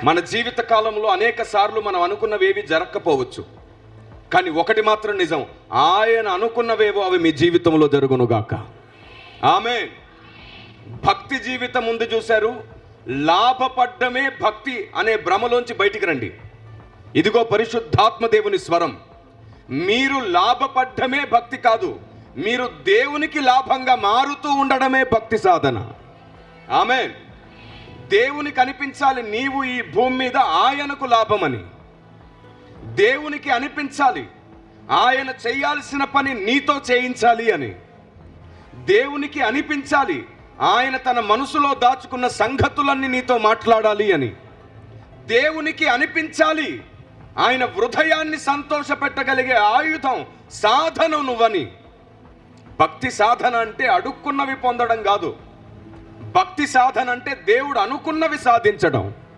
మన జీవిత కాలంలో అనేక సార్లు మనం అనుకున్నవేవి జరగకపోవచ్చు, కానీ ఒకటి మాత్రం నిజం, ఆయన అనుకున్నవేవో అవి మీ జీవితంలో జరుగునుగాక. ఆమేన్. భక్తి జీవితం ముందు చూశారు, లాభపడ్డమే భక్తి అనే భ్రమలోంచి బయటికి రండి. ఇదిగో పరిశుద్ధాత్మ దేవుని స్వరం, మీరు లాభపడ్డమే భక్తి కాదు, మీరు దేవునికి లాభంగా మారుతూ ఉండడమే భక్తి సాధన. ఆమేన్. దేవునికి అనిపించాలి నీవు ఈ భూమి మీద ఆయనకు లాభమని, దేవునికి అనిపించాలి ఆయన చేయాల్సిన పని నీతో చేయించాలి అని, దేవునికి అనిపించాలి ఆయన తన మనసులో దాచుకున్న సంగతులన్నీ నీతో మాట్లాడాలి అని, దేవునికి అనిపించాలి ఆయన హృదయాన్ని సంతోషపెట్టగలిగే ఆయుధం సాధనం నువ్వని. భక్తి సాధన అంటే అడుక్కున్నవి పొందడం కాదు, భక్తి సాధన అంటే దేవుడు అనుకున్నవి సాధించడం.